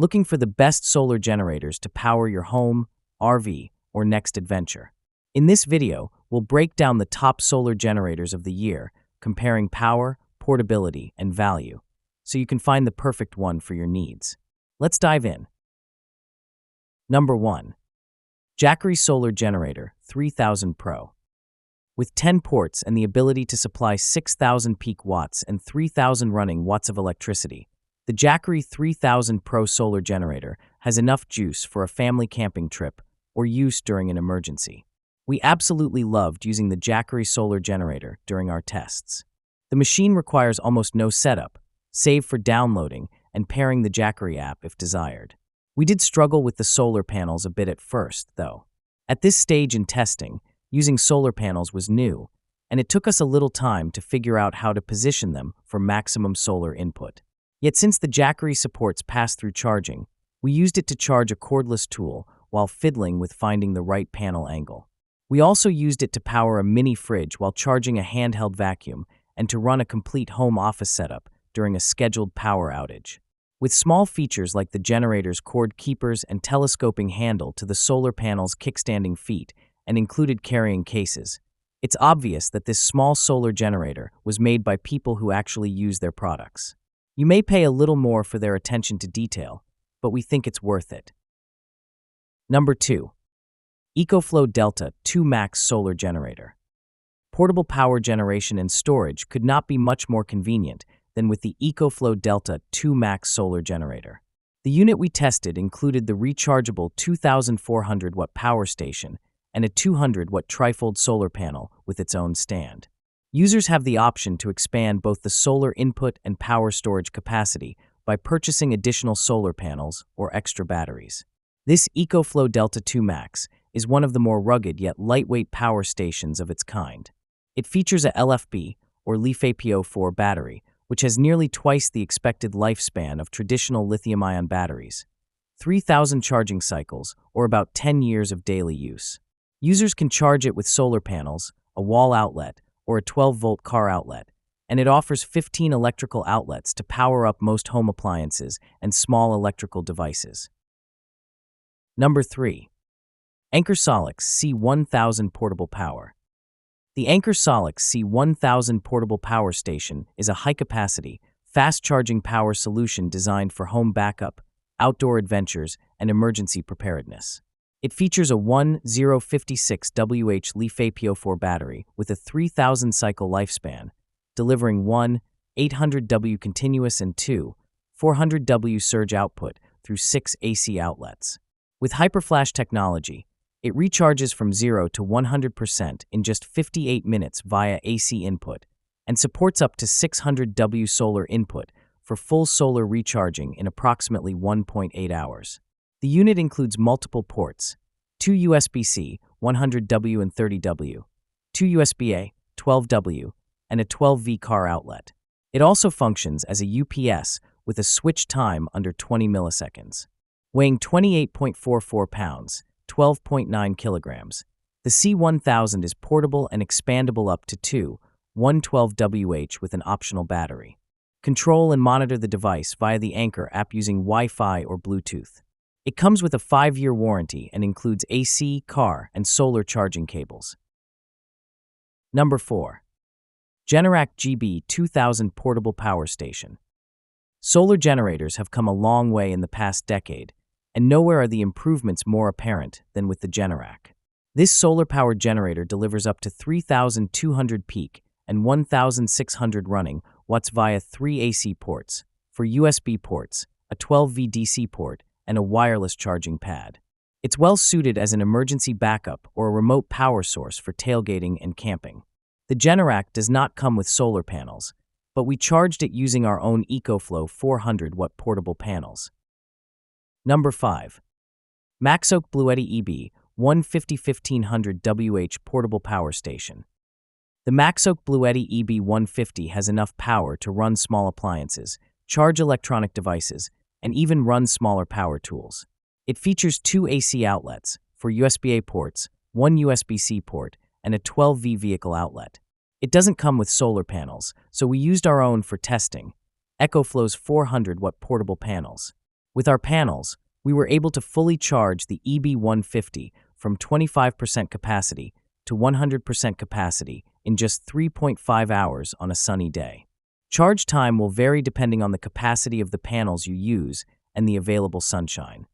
looking for the best solar generators to power your home, RV, or next adventure. In this video, we'll break down the top solar generators of the year, comparing power, portability, and value, so you can find the perfect one for your needs. Let's dive in. Number 1. Jackery Solar Generator 3000 Pro. With 10 ports and the ability to supply 6,000 peak watts and 3,000 running watts of electricity, the Jackery 3000 Pro solar generator has enough juice for a family camping trip or use during an emergency. We absolutely loved using the Jackery solar generator during our tests. The machine requires almost no setup, save for downloading and pairing the Jackery app if desired. We did struggle with the solar panels a bit at first, though. At this stage in testing, using solar panels was new, and it took us a little time to figure out how to position them for maximum solar input. Yet since the Jackery supports pass-through charging, we used it to charge a cordless tool while fiddling with finding the right panel angle. We also used it to power a mini fridge while charging a handheld vacuum and to run a complete home office setup during a scheduled power outage. With small features like the generator's cord keepers and telescoping handle to the solar panel's kickstanding feet and included carrying cases, it's obvious that this small solar generator was made by people who actually use their products. You may pay a little more for their attention to detail, but we think it's worth it. Number 2. EcoFlow Delta 2 Max Solar Generator. Portable power generation and storage could not be much more convenient than with the EcoFlow Delta 2 Max Solar Generator. The unit we tested included the rechargeable 2,400 watt power station and a 200 watt trifold solar panel with its own stand. Users have the option to expand both the solar input and power storage capacity by purchasing additional solar panels or extra batteries. This EcoFlow Delta 2 Max is one of the more rugged yet lightweight power stations of its kind. It features a LFP, or LiFePO4 battery, which has nearly twice the expected lifespan of traditional lithium-ion batteries. 3,000 charging cycles, or about 10 years of daily use. Users can charge it with solar panels, a wall outlet, or a 12-volt car outlet, and it offers 15 electrical outlets to power up most home appliances and small electrical devices. Number 3. Anker Solix C1000 Portable Power. The Anker Solix C1000 Portable Power Station is a high-capacity, fast-charging power solution designed for home backup, outdoor adventures, and emergency preparedness. It features a 1056WH LiFePO4 battery with a 3,000 cycle lifespan, delivering 800W continuous and 400W surge output through 6 AC outlets. With HyperFlash technology, it recharges from 0 to 100% in just 58 minutes via AC input and supports up to 600W solar input for full solar recharging in approximately 1.8 hours. The unit includes multiple ports, 2 USB-C, 100W and 30W, 2 USB-A, 12W, and a 12V car outlet. It also functions as a UPS with a switch time under 20 milliseconds. Weighing 28.44 pounds, 12.9 kilograms, the C1000 is portable and expandable up to 112WH with an optional battery. Control and monitor the device via the Anker app using Wi-Fi or Bluetooth. It comes with a 5-year warranty and includes AC, car, and solar charging cables. Number 4. Generac GB 2000 Portable Power Station. Solar generators have come a long way in the past decade, and nowhere are the improvements more apparent than with the Generac. This solar-powered generator delivers up to 3,200 peak and 1,600 running watts via 3 AC ports, 4 USB ports, a 12V DC port, and a wireless charging pad. It's well suited as an emergency backup or a remote power source for tailgating and camping. The Generac does not come with solar panels, but we charged it using our own EcoFlow 400 watt portable panels. Number 5. Maxoak Bluetti EB 150-1500WH Portable Power Station. The Maxoak Bluetti EB 150 has enough power to run small appliances, charge electronic devices, and even run smaller power tools. It features 2 AC outlets, 4 USB-A ports, 1 USB-C port, and a 12V vehicle outlet. It doesn't come with solar panels, so we used our own for testing, EcoFlow's 400 watt portable panels. With our panels, we were able to fully charge the EB150 from 25% capacity to 100% capacity in just 3.5 hours on a sunny day. Charge time will vary depending on the capacity of the panels you use and the available sunshine.